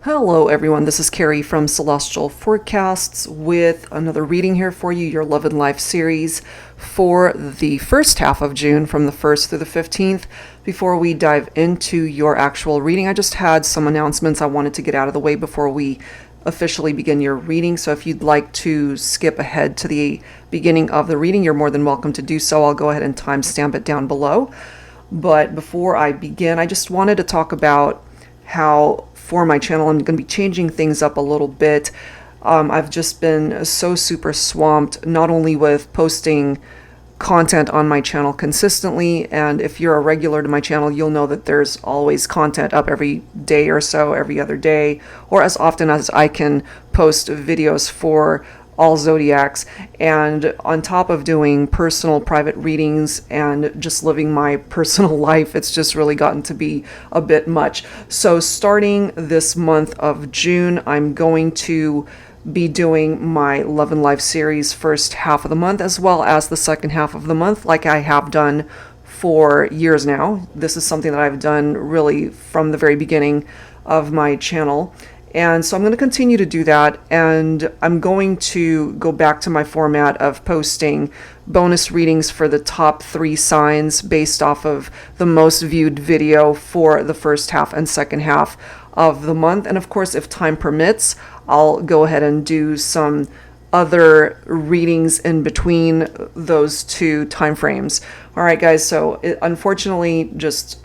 Hello everyone, this is Carrie from Celestial Forecasts with another reading here for you, your Love and Life series for the first half of June from the 1st through the 15th. Before we dive into your actual reading, I just had some announcements I wanted to get out of the way before we officially begin your reading. So if you'd like to skip ahead to the beginning of the reading, you're more than welcome to do so. I'll go ahead and timestamp it down below. But before I begin, I just wanted to talk about how for my channel I'm going to be changing things up a little bit. I've just been so super swamped, not only with posting content on my channel consistently, and if you're a regular to my channel, you'll know that there's always content up every day or so, every other day, or as often as I can post videos for all zodiacs. And on top of doing personal private readings and just living my personal life, it's just really gotten to be a bit much. So starting this month of June, I'm going to be doing my Love and Life series first half of the month, as well as the second half of the month, like I have done for years now. This is something that I've done really from the very beginning of my channel. And so I'm going to continue to do that, and I'm going to go back to my format of posting bonus readings for the top 3 signs based off of the most viewed video for the first half and second half of the month. And of course, if time permits, I'll go ahead and do some other readings in between those 2 time frames. All right, guys, so unfortunately, there's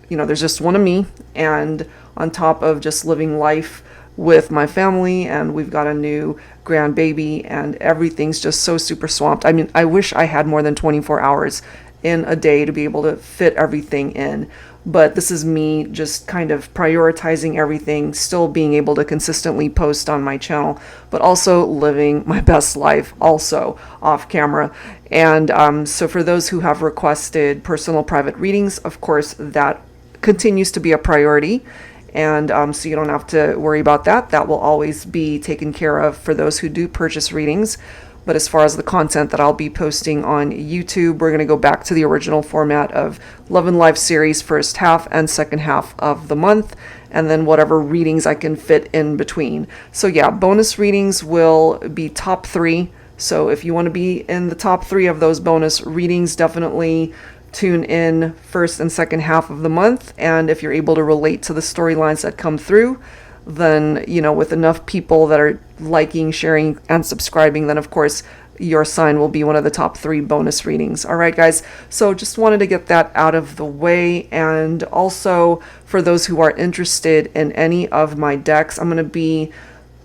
just one of me, and on top of just living life with my family, and we've got a new grandbaby, and everything's just so super swamped. I mean, I wish I had more than 24 hours in a day to be able to fit everything in, but this is me just kind of prioritizing everything, still being able to consistently post on my channel, but also living my best life also off camera. And so for those who have requested personal private readings, of course that continues to be a priority. And so you don't have to worry about that. That will always be taken care of for those who do purchase readings. But as far as the content that I'll be posting on YouTube, we're going to go back to the original format of Love and Life series first half and second half of the month, and then whatever readings I can fit in between. So yeah, bonus readings will be top 3. So if you want to be in the top 3 of those bonus readings, definitely tune in first and second half of the month. And if you're able to relate to the storylines that come through, then, with enough people that are liking, sharing, and subscribing, then of course your sign will be one of the top 3 bonus readings. All right, guys. So just wanted to get that out of the way. And also for those who are interested in any of my decks, I'm going to be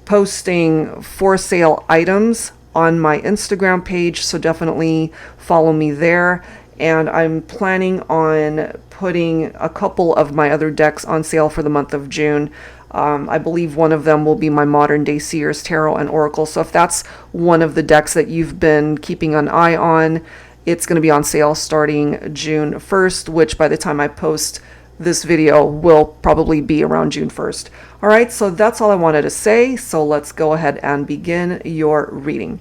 posting for sale items on my Instagram page. So definitely follow me there. And I'm planning on putting a couple of my other decks on sale for the month of June. I believe one of them will be my Modern Day Seers, Tarot, and Oracle. So if that's one of the decks that you've been keeping an eye on, it's going to be on sale starting June 1st, which by the time I post this video will probably be around June 1st. All right, so that's all I wanted to say. So let's go ahead and begin your reading.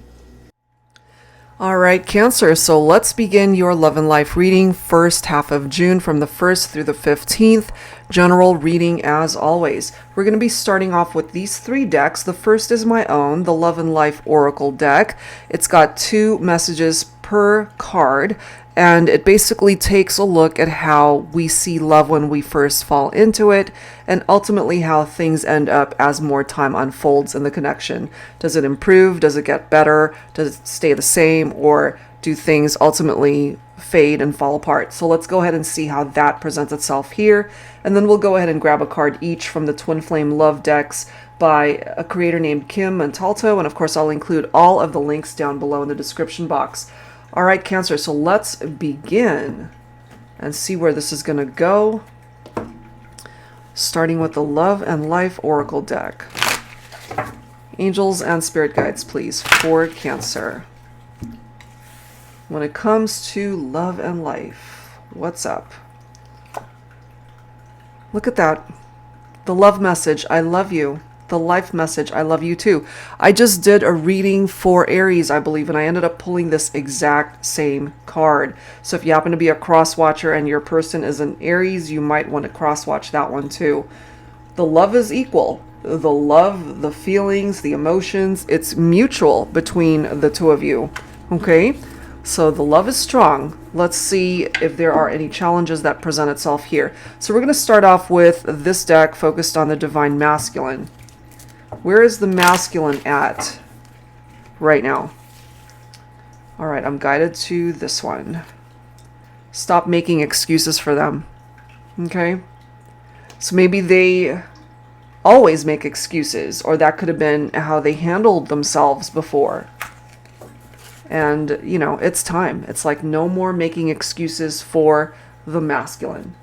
All right, Cancer, so let's begin your Love and Life reading, first half of June from the 1st through the 15th. General reading as always. We're going to be starting off with these 3 decks. The first is my own, the Love and Life Oracle deck. It's got 2 messages per card, and it basically takes a look at how we see love when we first fall into it, and ultimately how things end up as more time unfolds in the connection. Does it improve? Does it get better? Does it stay the same? Or do things ultimately fade and fall apart? So let's go ahead and see how that presents itself here. And then we'll go ahead and grab a card each from the Twin Flame Love decks by a creator named Kim Montalto. And of course, I'll include all of the links down below in the description box. All right, Cancer, so let's begin and see where this is going to go. Starting with the Love and Life Oracle deck. Angels and Spirit Guides, please, for Cancer. When it comes to love and life, what's up? Look at that. The love message, I love you. The life message, I love you too. I just did a reading for Aries, I believe, and I ended up pulling this exact same card. So if you happen to be a cross watcher and your person is an Aries, you might want to cross watch that one too. The love is equal. the love, the feelings, the emotions, it's mutual between the two of you. Okay? So the love is strong. Let's see if there are any challenges that present itself here. So we're going to start off with this deck focused on the Divine Masculine. Where is the masculine at right now? All right, I'm guided to this one. Stop making excuses for them. Okay? So maybe they always make excuses, or that could have been how they handled themselves before. And, you know, it's time. It's like no more making excuses for the masculine.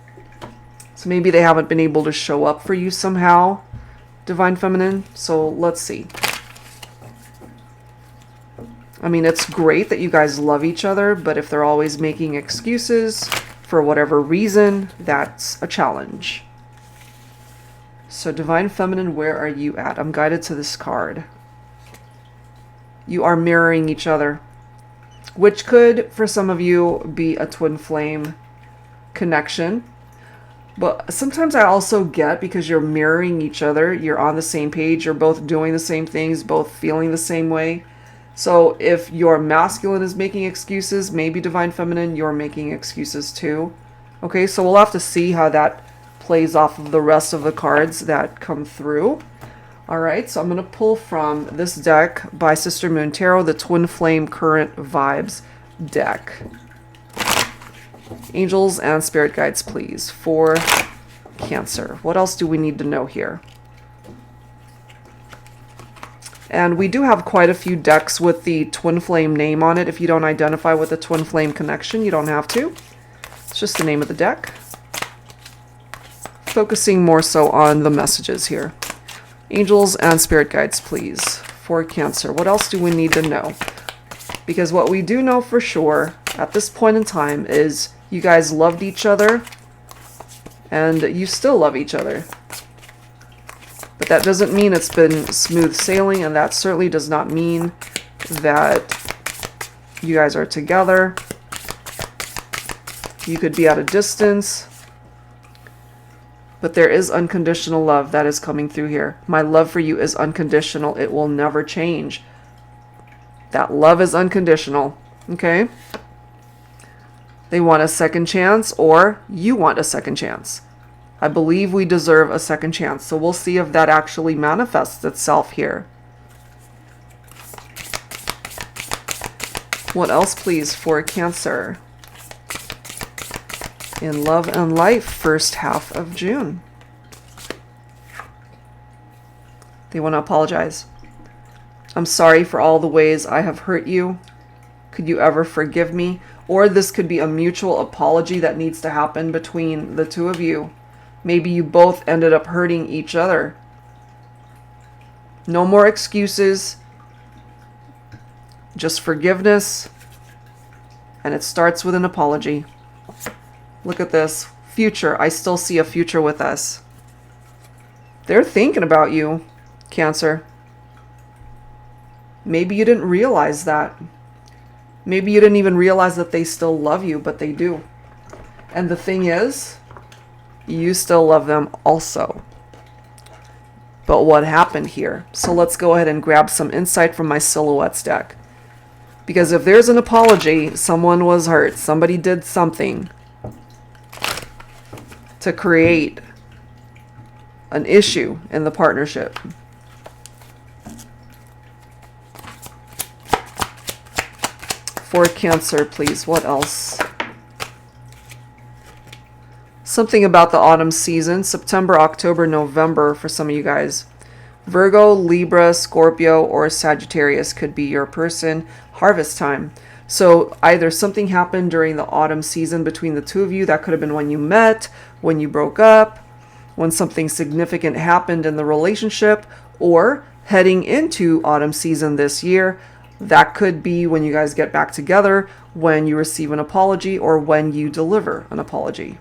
So maybe they haven't been able to show up for you somehow, Divine Feminine. So let's see. I mean, it's great that you guys love each other, but if they're always making excuses for whatever reason, that's a challenge. So Divine Feminine, where are you at? I'm guided to this card. You are mirroring each other, which could, for some of you, be a twin flame connection. But sometimes I also get, because you're mirroring each other, you're on the same page, you're both doing the same things, both feeling the same way. So if your masculine is making excuses, maybe Divine Feminine, you're making excuses too. Okay, so we'll have to see how that plays off of the rest of the cards that come through. Alright, so I'm going to pull from this deck by Sister Moon Tarot, the Twin Flame Current Vibes deck. Angels and Spirit Guides, please, for Cancer. What else do we need to know here? And we do have quite a few decks with the Twin Flame name on it. If you don't identify with the Twin Flame connection, you don't have to. It's just the name of the deck. Focusing more so on the messages here. Angels and Spirit Guides, please, for Cancer. What else do we need to know? Because what we do know for sure at this point in time is you guys loved each other and you still love each other. But that doesn't mean it's been smooth sailing, and that certainly does not mean that you guys are together. You could be at a distance. But there is unconditional love that is coming through here. My love for you is unconditional. It will never change. That love is unconditional. Okay? They want a second chance, or you want a second chance. I believe we deserve a second chance. So we'll see if that actually manifests itself here. What else, please, for Cancer? In love and life, first half of June. They want to apologize. I'm sorry for all the ways I have hurt you. Could you ever forgive me? Or this could be a mutual apology that needs to happen between the two of you. Maybe you both ended up hurting each other. No more excuses. Just forgiveness. And it starts with an apology. Look at this. Future. I still see a future with us. They're thinking about you, Cancer. Maybe you didn't realize that. Maybe you didn't even realize that they still love you, but they do. And the thing is, you still love them also. But what happened here? So let's go ahead and grab some insight from my Silhouettes deck. Because if there's an apology, someone was hurt. Somebody did something to create an issue in the partnership. For Cancer, please. What else? Something about the autumn season. September, October, November for some of you guys. Virgo, Libra, Scorpio, or Sagittarius could be your person. Harvest time. So either something happened during the autumn season between the two of you. That could have been when you met, when you broke up, when something significant happened in the relationship, or heading into autumn season this year. That could be when you guys get back together, when you receive an apology, or when you deliver an apology.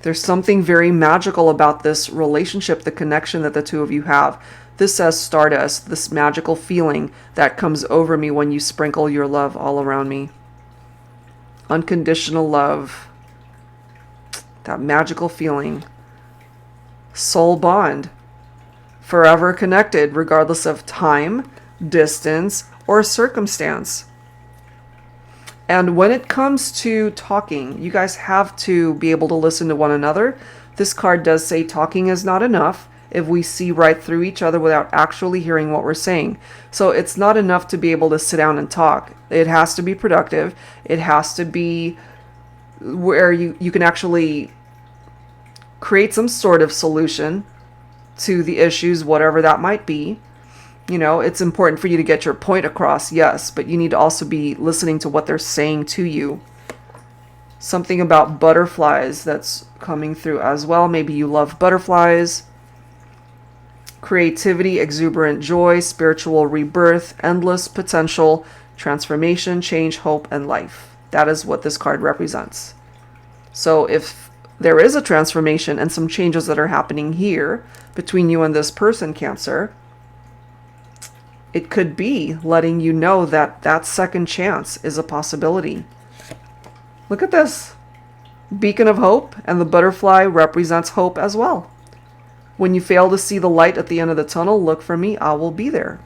There's something very magical about this relationship, the connection that the two of you have. This says stardust, this magical feeling that comes over me when you sprinkle your love all around me. Unconditional love. That magical feeling. Soul bond. forever connected, regardless of time, distance, or circumstance. And when it comes to talking, you guys have to be able to listen to one another. This card does say talking is not enough if we see right through each other without actually hearing what we're saying. So it's not enough to be able to sit down and talk. It has to be productive. It has to be where you can actually create some sort of solution to the issues, whatever that might be. You know, it's important for you to get your point across, yes, but you need to also be listening to what they're saying to you. Something about butterflies that's coming through as well. Maybe you love butterflies. Creativity, exuberant joy, spiritual rebirth, endless potential, transformation, change, hope, and life. That is what this card represents. So if there is a transformation and some changes that are happening here between you and this person, Cancer, it could be letting you know that that second chance is a possibility. Look at this. Beacon of hope, and the butterfly represents hope as well. When you fail to see the light at the end of the tunnel, look for me. I will be there.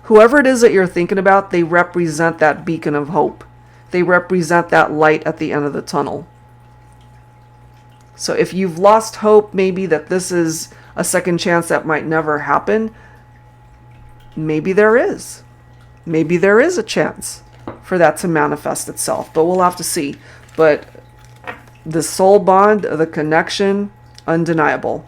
Whoever it is that you're thinking about, they represent that beacon of hope. They represent that light at the end of the tunnel. So if you've lost hope, maybe that this is a second chance that might never happen, maybe there is. Maybe there is a chance for that to manifest itself, but we'll have to see. But the soul bond, the connection, undeniable.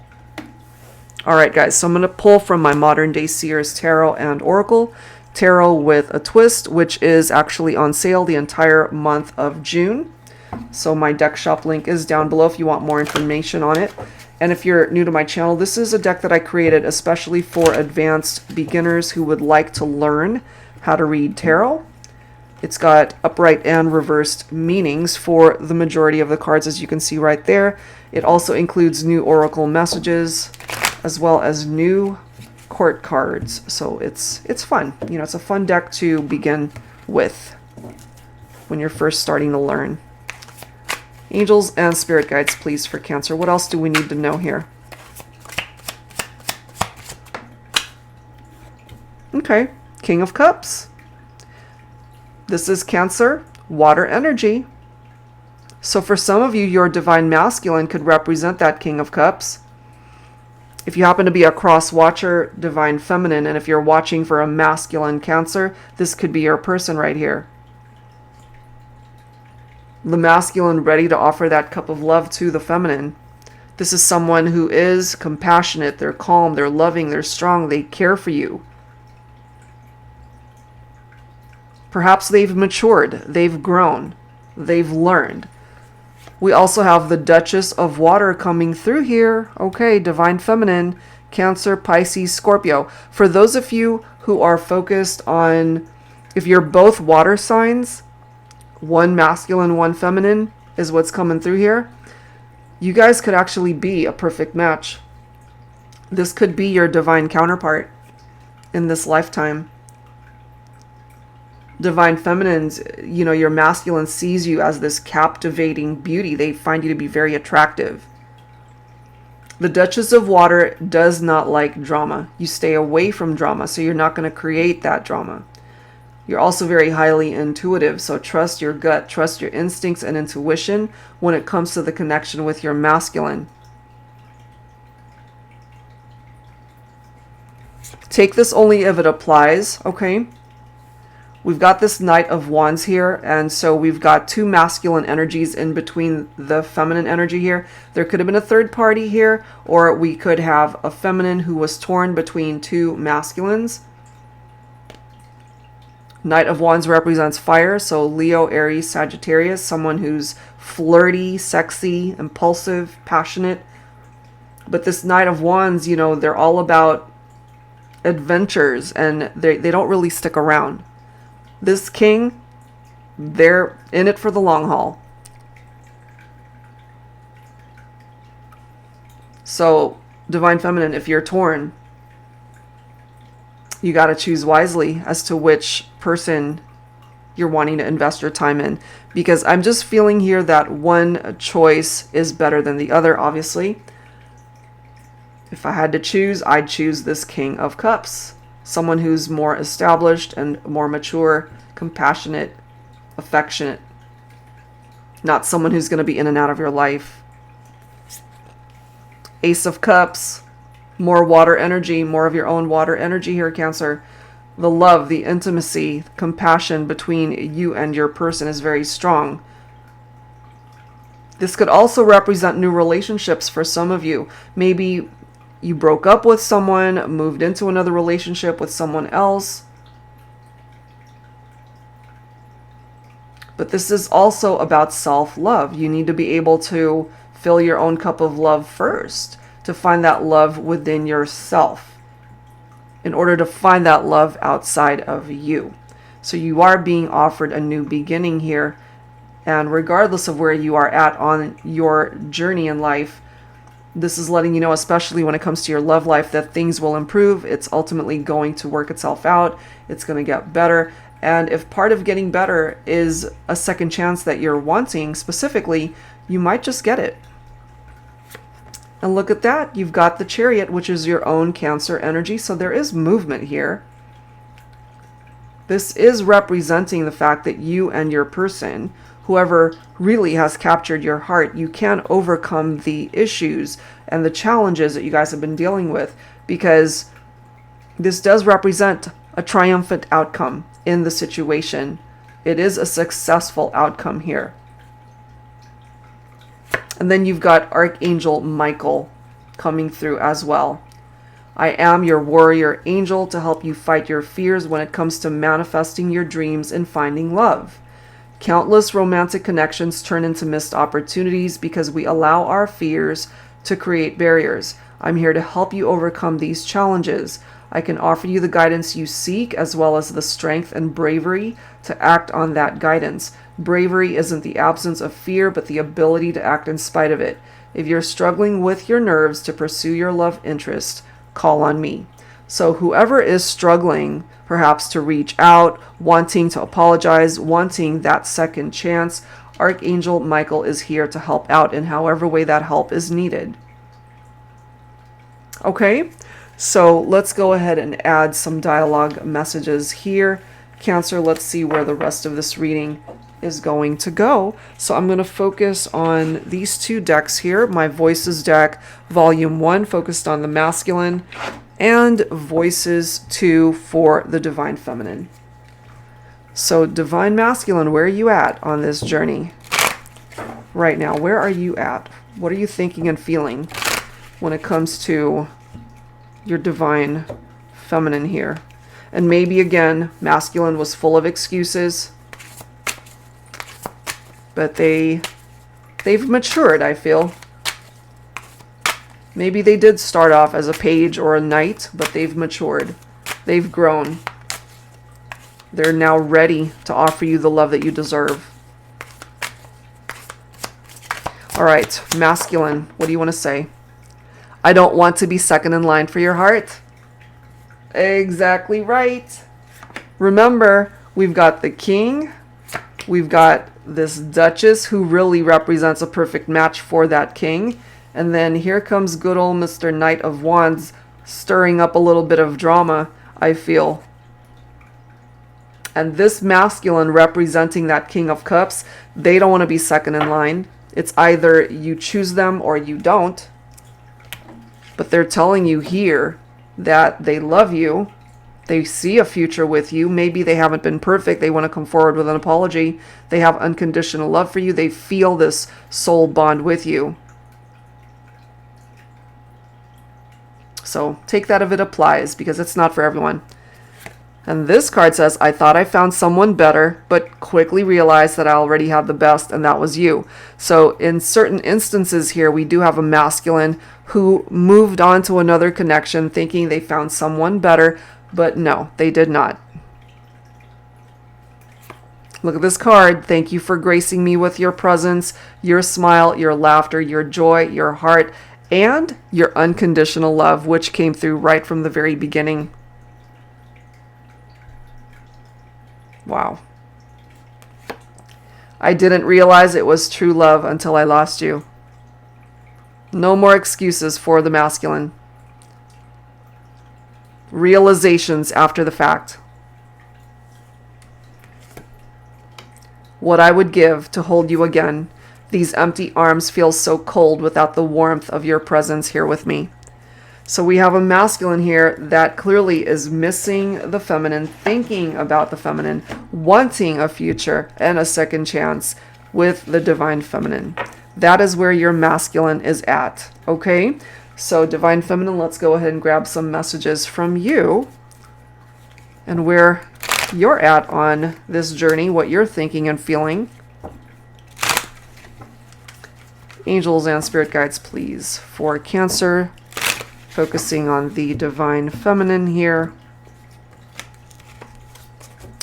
All right, guys, so I'm going to pull from my Modern Day Seers Tarot and Oracle. Tarot with a twist, which is actually on sale the entire month of June. So my deck shop link is down below if you want more information on it. And if you're new to my channel, this is a deck that I created especially for advanced beginners who would like to learn how to read tarot. It's got upright and reversed meanings for the majority of the cards, as you can see right there. It also includes new oracle messages as well as new court cards. So it's fun. You know, it's a fun deck to begin with when you're first starting to learn. Angels and spirit guides, please, for Cancer. What else do we need to know here? Okay, King of Cups. This is Cancer, water energy. So for some of you, your divine masculine could represent that King of Cups. If you happen to be a cross-watcher, divine feminine, and if you're watching for a masculine Cancer, this could be your person right here. The masculine ready to offer that cup of love to the feminine. This is someone who is compassionate, they're calm, they're loving, they're strong, they care for you. Perhaps they've matured, they've grown, they've learned. We also have the Duchess of Water coming through here. Okay, divine feminine, Cancer, Pisces, Scorpio. For those of you who are focused on, if you're both water signs, one masculine, one feminine is what's coming through here, you guys could actually be a perfect match. This could be your divine counterpart in this lifetime. Divine feminines, you know, your masculine sees you as this captivating beauty. They find you to be very attractive. The Duchess of Water does not like drama. You stay away from drama, so you're not going to create that drama. You're also very highly intuitive, so trust your gut, trust your instincts and intuition when it comes to the connection with your masculine. Take this only if it applies, okay? We've got this Knight of Wands here, and so we've got two masculine energies in between the feminine energy here. There could have been a third party here, or we could have a feminine who was torn between two masculines. Knight of Wands represents fire, so Leo, Aries, Sagittarius, someone who's flirty, sexy, impulsive, passionate. But this Knight of Wands, you know, they're all about adventures, and they don't really stick around. This king, they're in it for the long haul. So, divine feminine, if you're torn, you got to choose wisely as to which person you're wanting to invest your time in. Because I'm just feeling here that one choice is better than the other, obviously. If I had to choose, I'd choose this King of Cups. Someone who's more established and more mature, compassionate, affectionate. Not someone who's going to be in and out of your life. Ace of Cups. More water energy, more of your own water energy here, Cancer. The love, the intimacy, compassion between you and your person is very strong. This could also represent new relationships for some of you. Maybe you broke up with someone, moved into another relationship with someone else. But this is also about self-love. You need to be able to fill your own cup of love first to find that love within yourself in order to find that love outside of you. So you are being offered a new beginning here. And regardless of where you are at on your journey in life, this is letting you know, especially when it comes to your love life, that things will improve. It's ultimately going to work itself out. It's going to get better. And if part of getting better is a second chance that you're wanting specifically, you might just get it. And look at that. You've got the Chariot, which is your own Cancer energy. So there is movement here. This is representing the fact that you and your person, whoever really has captured your heart, you can overcome the issues and the challenges that you guys have been dealing with, because this does represent a triumphant outcome in the situation. It is a successful outcome here. And then you've got Archangel Michael coming through as well. I am your warrior angel to help you fight your fears when it comes to manifesting your dreams and finding love. Countless romantic connections turn into missed opportunities because we allow our fears to create barriers. I'm here to help you overcome these challenges. I can offer you the guidance you seek, as well as the strength and bravery to act on that guidance. Bravery isn't the absence of fear, but the ability to act in spite of it. If you're struggling with your nerves to pursue your love interest, call on me. So whoever is struggling perhaps to reach out, wanting to apologize, wanting that second chance, Archangel Michael is here to help out in however way that help is needed. Okay, so let's go ahead and add some dialogue messages here. Cancer, let's see where the rest of this reading is going to go. So I'm going to focus on these two decks here. My Voices deck, Volume 1, focused on the masculine, and Voices 2 for the Divine Feminine. So Divine Masculine, where are you at on this journey right now? Where are you at? What are you thinking and feeling when it comes to your Divine Feminine here? And maybe again, masculine was full of excuses, but they've matured, I feel. Maybe they did start off as a page or a knight, but they've matured. They've grown. They're now ready to offer you the love that you deserve. All right, masculine, what do you want to say? I don't want to be second in line for your heart. Exactly right. Remember, we've got the king. We've got this Duchess who really represents a perfect match for that king. And then here comes good old Mr. Knight of Wands, stirring up a little bit of drama, I feel. And this masculine representing that King of Cups, they don't want to be second in line. It's either you choose them or you don't. But they're telling you here that they love you. They see a future with you. Maybe they haven't been perfect. They want to come forward with an apology. They have unconditional love for you. They feel this soul bond with you. So take that if it applies, because it's not for everyone. And this card says, I thought I found someone better, but quickly realized that I already had the best, and that was you. So in certain instances here, we do have a masculine who moved on to another connection thinking they found someone better, but no, they did not. Look at this card. Thank you for gracing me with your presence, your smile, your laughter, your joy, your heart, and your unconditional love, which came through right from the very beginning. Wow. I didn't realize it was true love until I lost you. No more excuses for the masculine. Realizations after the fact. What I would give to hold you again. These empty arms feel so cold without the warmth of your presence here with me. So we have a masculine here that clearly is missing the feminine, thinking about the feminine, wanting a future and a second chance with the divine feminine. That is where your masculine is at. Okay? So divine feminine, let's go ahead and grab some messages from you and where you're at on this journey, what you're thinking and feeling. Angels and spirit guides, please, for Cancer, focusing on the divine feminine here.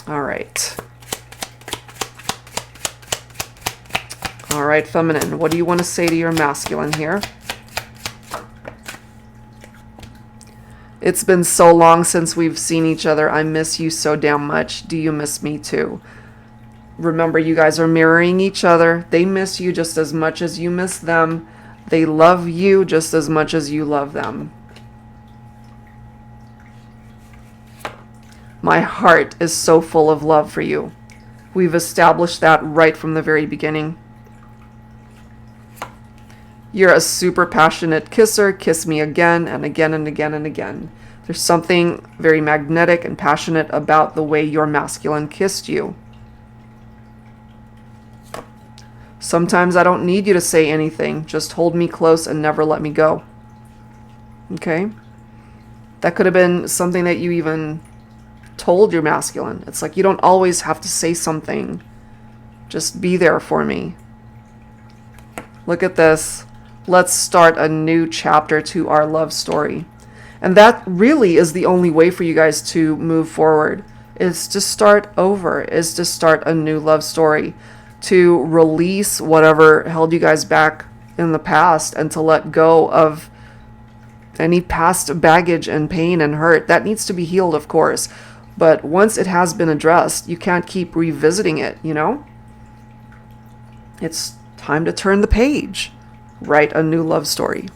All right. All right, feminine, what do you want to say to your masculine here? It's been so long since we've seen each other. I miss you so damn much. Do you miss me too? Remember, you guys are mirroring each other. They miss you just as much as you miss them. They love you just as much as you love them. My heart is so full of love for you. We've established that right from the very beginning. You're a super passionate kisser. Kiss me again and again and again and again. There's something very magnetic and passionate about the way your masculine kissed you. Sometimes I don't need you to say anything. Just hold me close and never let me go. Okay? That could have been something that you even told your masculine. It's like you don't always have to say something. Just be there for me. Look at this. Let's start a new chapter to our love story. And that really is the only way for you guys to move forward, is to start over, is to start a new love story, to release whatever held you guys back in the past and to let go of any past baggage and pain and hurt. That needs to be healed, of course. But once it has been addressed, you can't keep revisiting it, you know? It's time to turn the page. Write a new love story.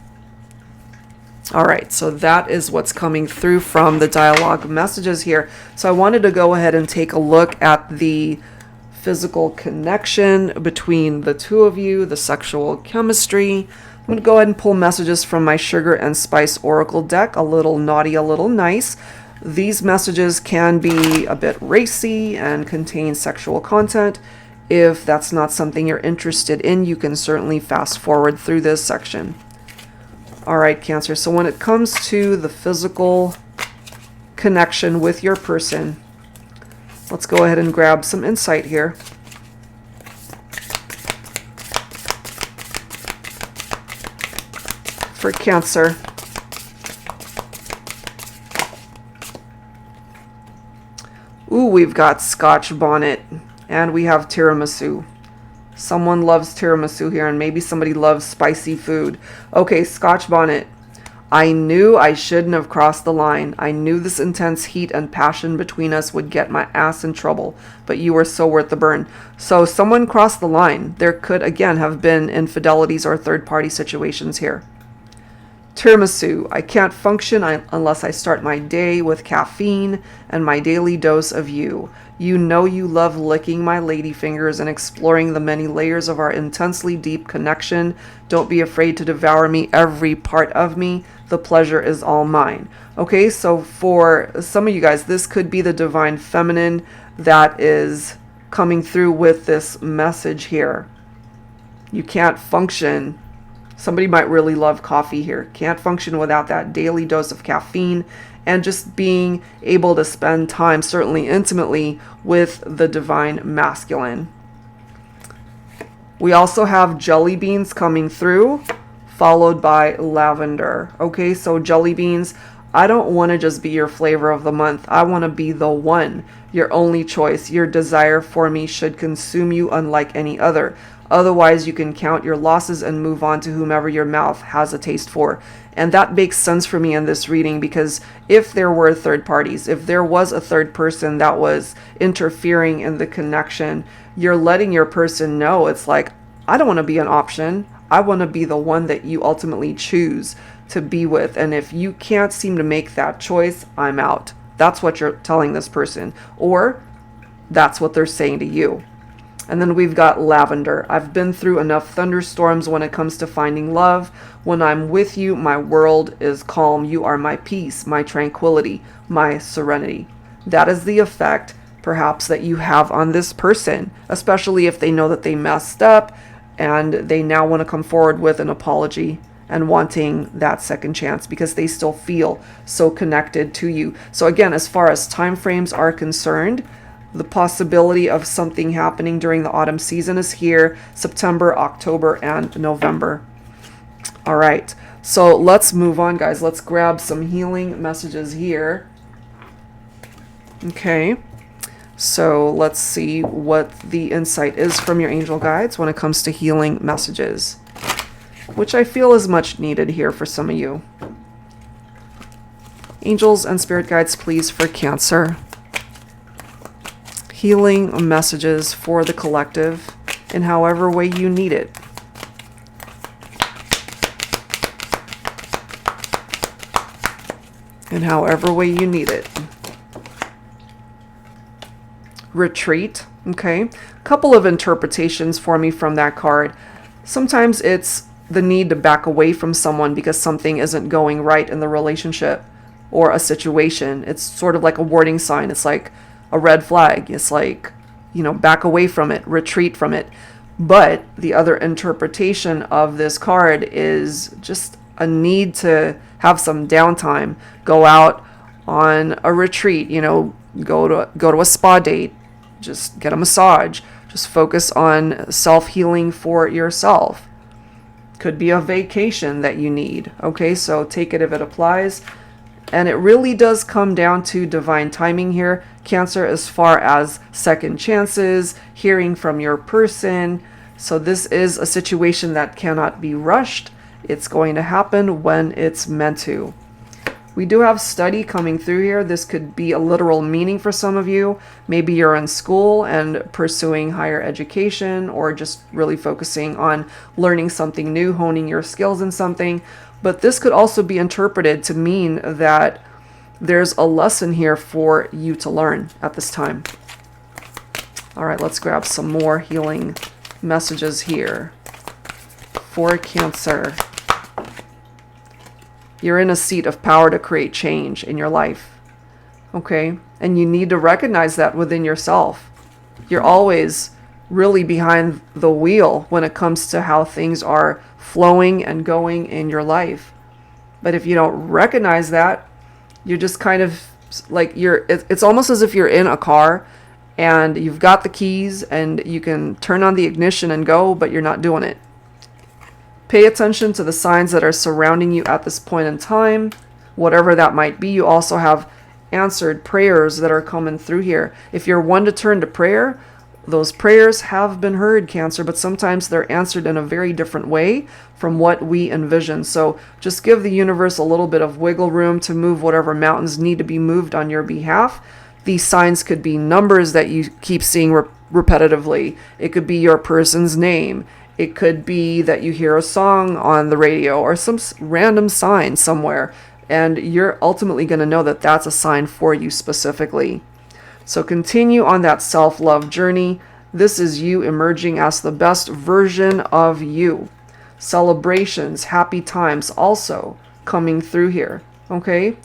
All right, so that is what's coming through from the dialogue messages here. So I wanted to go ahead and take a look at the physical connection between the two of you, the sexual chemistry. I'm going to go ahead and pull messages from my Sugar and Spice Oracle deck, a little naughty, a little nice. These messages can be a bit racy and contain sexual content. If that's not something you're interested in, you can certainly fast forward through this section. All right, Cancer. So when it comes to the physical connection with your person, let's go ahead and grab some insight here. For Cancer. Ooh, we've got Scotch bonnet. And we have tiramisu. Someone loves tiramisu here, and maybe somebody loves spicy food. Okay, Scotch bonnet. I knew I shouldn't have crossed the line. I knew this intense heat and passion between us would get my ass in trouble, but you were so worth the burn. So someone crossed the line. There could, again, have been infidelities or third-party situations here. Tiramisu. I can't function unless I start my day with caffeine and my daily dose of you. You know you love licking my lady fingers and exploring the many layers of our intensely deep connection. Don't be afraid to devour me, every part of me. The pleasure is all mine. Okay, so for some of you guys, this could be the divine feminine that is coming through with this message here. You can't function. Somebody might really love coffee here. Can't function without that daily dose of caffeine and just being able to spend time, certainly intimately, with the divine masculine. We also have jelly beans coming through, followed by lavender. Okay, so jelly beans, I don't want to just be your flavor of the month. I want to be the one, your only choice. Your desire for me should consume you unlike any other. Otherwise, you can count your losses and move on to whomever your mouth has a taste for. And that makes sense for me in this reading, because if there were third parties, if there was a third person that was interfering in the connection, you're letting your person know, it's like, I don't want to be an option. I want to be the one that you ultimately choose to be with. And if you can't seem to make that choice, I'm out. That's what you're telling this person, or that's what they're saying to you. And then we've got lavender. I've been through enough thunderstorms when it comes to finding love. When I'm with you, my world is calm. You are my peace, my tranquility, my serenity. That is the effect, perhaps, that you have on this person, especially if they know that they messed up and they now want to come forward with an apology and wanting that second chance because they still feel so connected to you. So again, as far as time frames are concerned, the possibility of something happening during the autumn season is here: September, October, and November. All right, so let's move on, guys. Let's grab some healing messages here. Okay, so let's see what the insight is from your angel guides when it comes to healing messages, which I feel is much needed here for some of you. Angels and spirit guides, please, for Cancer. Healing messages for the collective in however way you need it. In however way you need it. Retreat. Okay. A couple of interpretations for me from that card. Sometimes it's the need to back away from someone because something isn't going right in the relationship or a situation. It's sort of like a warning sign. It's like a red flag. It's like, back away from it, retreat from it. But the other interpretation of this card is just a need to have some downtime, go out on a retreat, go to a spa date, just get a massage, just focus on self-healing for yourself. Could be a vacation that you need. Okay, so take it if it applies. And it really does come down to divine timing here, Cancer, as far as second chances, hearing from your person. So this is a situation that cannot be rushed. It's going to happen when it's meant to. We do have study coming through here. This could be a literal meaning for some of you. Maybe you're in school and pursuing higher education, or just really focusing on learning something new, honing your skills in something. But this could also be interpreted to mean that there's a lesson here for you to learn at this time. All right, let's grab some more healing messages here for Cancer. You're in a seat of power to create change in your life. Okay? And you need to recognize that within yourself. You're always really behind the wheel when it comes to how things are flowing and going in your life. But if you don't recognize that, you're just kind of like it's almost as if you're in a car and you've got the keys and you can turn on the ignition and go, but you're not doing it. Pay attention to the signs that are surrounding you at this point in time, whatever that might be. You also have answered prayers that are coming through here. If you're one to turn to prayer, those prayers have been heard, Cancer, but sometimes they're answered in a very different way from what we envision. So just give the universe a little bit of wiggle room to move whatever mountains need to be moved on your behalf. These signs could be numbers that you keep seeing repetitively. It could be your person's name. It could be that you hear a song on the radio or some random sign somewhere, and you're ultimately going to know that that's a sign for you specifically. So continue on that self-love journey. This is you emerging as the best version of you. Celebrations, happy times also coming through here. Okay?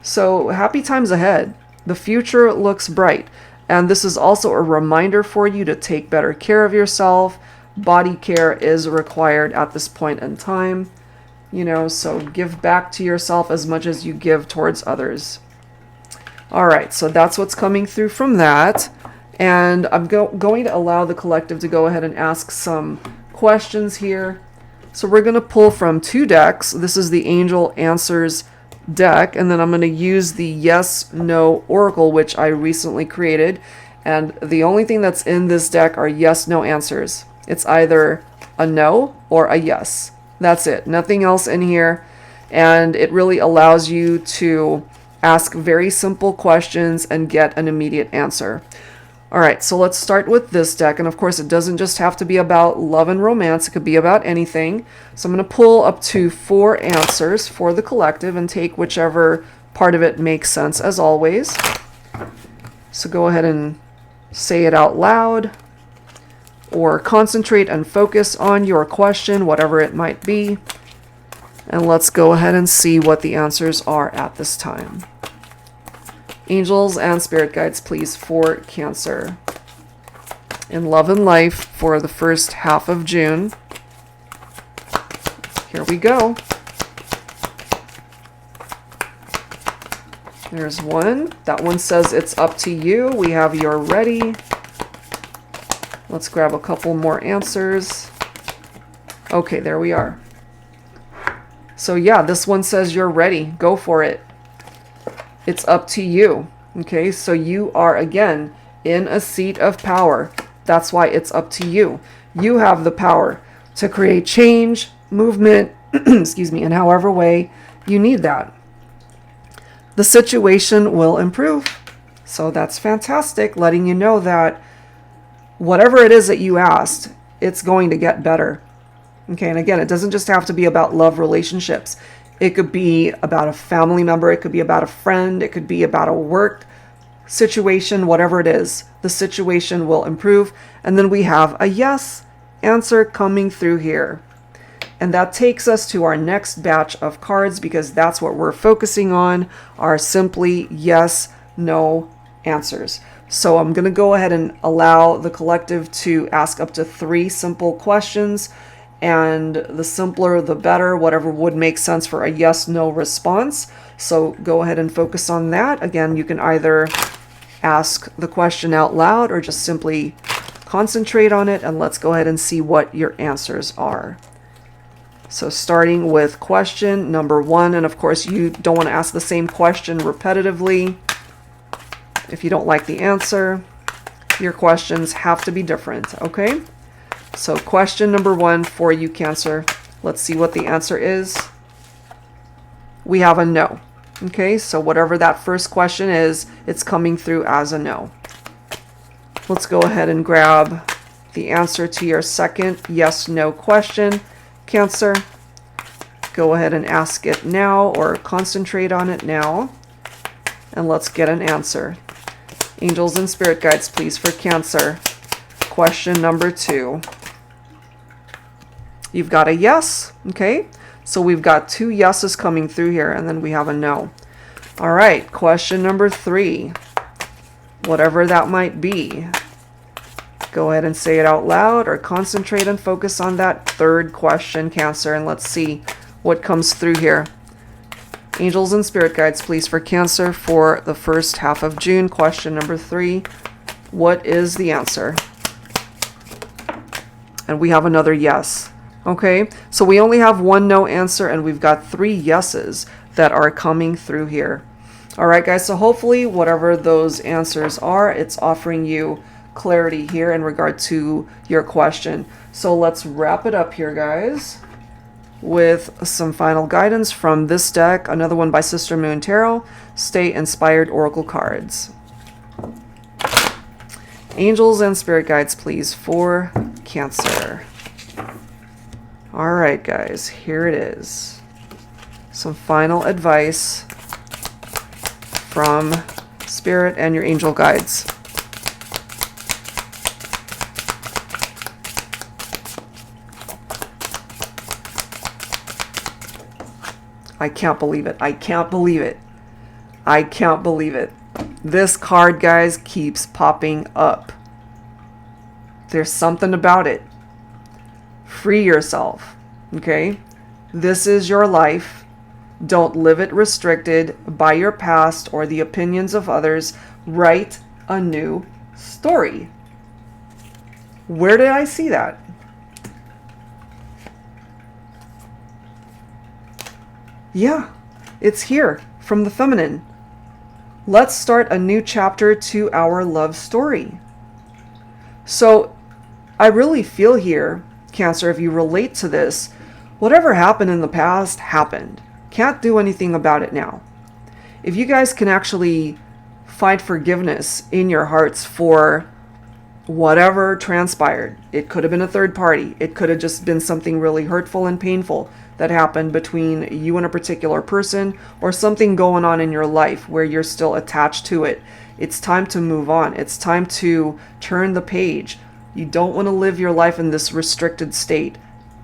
So happy times ahead. The future looks bright. And this is also a reminder for you to take better care of yourself. Body care is required at this point in time. So give back to yourself as much as you give towards others. All right, so that's what's coming through from that. And I'm going to allow the collective to go ahead and ask some questions here. So we're going to pull from 2 decks. This is the Angel Answers deck, and then I'm going to use the Yes/No Oracle, which I recently created. And the only thing that's in this deck are yes/no answers. It's either a no or a yes. That's it. Nothing else in here. And it really allows you to ask very simple questions and get an immediate answer. All right, so let's start with this deck. And of course, it doesn't just have to be about love and romance. It could be about anything. So I'm going to pull up to 4 answers for the collective and take whichever part of it makes sense, as always. So go ahead and say it out loud, or concentrate and focus on your question, whatever it might be. And let's go ahead and see what the answers are at this time. Angels and spirit guides, please, for Cancer. In love and life for the first half of June. Here we go. There's one. That one says it's up to you. We have you're ready. Let's grab a couple more answers. Okay, there we are. So yeah, this one says you're ready. Go for it. It's up to you. Okay, so you are, again, in a seat of power. That's why it's up to you. You have the power to create change, movement, excuse me, in however way you need that. The situation will improve. So that's fantastic, letting you know that whatever it is that you asked, it's going to get better. Okay, and again, it doesn't just have to be about love relationships. It could be about a family member. It could be about a friend. It could be about a work situation, whatever it is. The situation will improve. And then we have a yes answer coming through here. And that takes us to our next batch of cards, because that's what we're focusing on, are simply yes, no answers. So I'm going to go ahead and allow the collective to ask up to 3 simple questions. And the simpler, the better, whatever would make sense for a yes, no response. So go ahead and focus on that. Again, you can either ask the question out loud or just simply concentrate on it. And let's go ahead and see what your answers are. So starting with question number 1. And of course, you don't want to ask the same question repetitively. If you don't like the answer, your questions have to be different, okay? So question number 1 for you, Cancer. Let's see what the answer is. We have a no. Okay, so whatever that first question is, it's coming through as a no. Let's go ahead and grab the answer to your second yes/no question, Cancer. Go ahead and ask it now, or concentrate on it now. And let's get an answer. Angels and spirit guides, please, for Cancer. Question number 2. You've got a yes, okay? So we've got 2 yeses coming through here, and then we have a no. All right, question number 3. Whatever that might be. Go ahead and say it out loud, or concentrate and focus on that third question, Cancer, and let's see what comes through here. Angels and spirit guides, please, for Cancer for the first half of June. Question number 3. What is the answer? And we have another yes. Okay, so we only have 1 no answer, and we've got 3 yeses that are coming through here. All right, guys, so hopefully whatever those answers are, it's offering you clarity here in regard to your question. So let's wrap it up here, guys, with some final guidance from this deck, another one by Sister Moon Tarot. Stay inspired, Oracle cards. Angels and spirit guides, please, for Cancer. All right, guys, here it is. Some final advice from Spirit and your angel guides. I can't believe it. I can't believe it. I can't believe it. This card, guys, keeps popping up. There's something about it. Free yourself, okay? This is your life. Don't live it restricted by your past or the opinions of others. Write a new story. Where did I see that? Yeah, it's here from the feminine. Let's start a new chapter to our love story. So I really feel here, Cancer, if you relate to this, whatever happened in the past happened. Can't do anything about it now. If you guys can actually find forgiveness in your hearts for whatever transpired. It could have been a third party. It could have just been something really hurtful and painful that happened between you and a particular person, or something going on in your life where you're still attached to it. It's time to move on. It's time to turn the page. You don't want to live your life in this restricted state.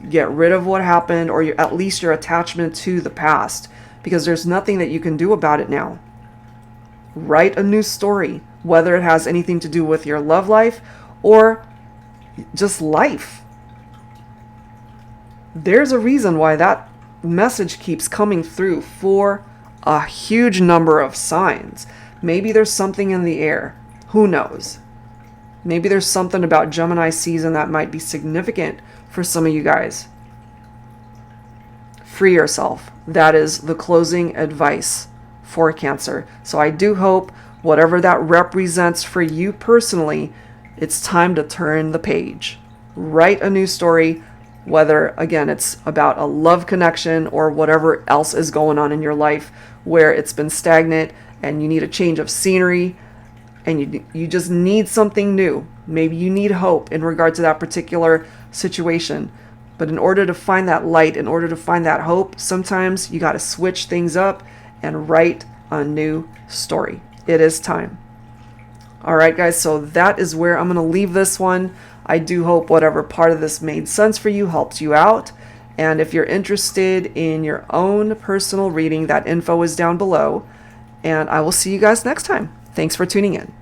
Get rid of what happened, or at least your attachment to the past, because there's nothing that you can do about it now. Write a new story, whether it has anything to do with your love life or just life. There's a reason why that message keeps coming through for a huge number of signs. Maybe there's something in the air. Who knows? Maybe there's something about Gemini season that might be significant for some of you guys. Free yourself. That is the closing advice for Cancer. So I do hope whatever that represents for you personally, it's time to turn the page. Write a new story, whether, again, it's about a love connection or whatever else is going on in your life where it's been stagnant and you need a change of scenery and you just need something new. Maybe you need hope in regard to that particular situation. But in order to find that light, in order to find that hope, sometimes you got to switch things up and write a new story. It is time. All right, guys, so that is where I'm going to leave this one. I do hope whatever part of this made sense for you helped you out. And if you're interested in your own personal reading, that info is down below. And I will see you guys next time. Thanks for tuning in.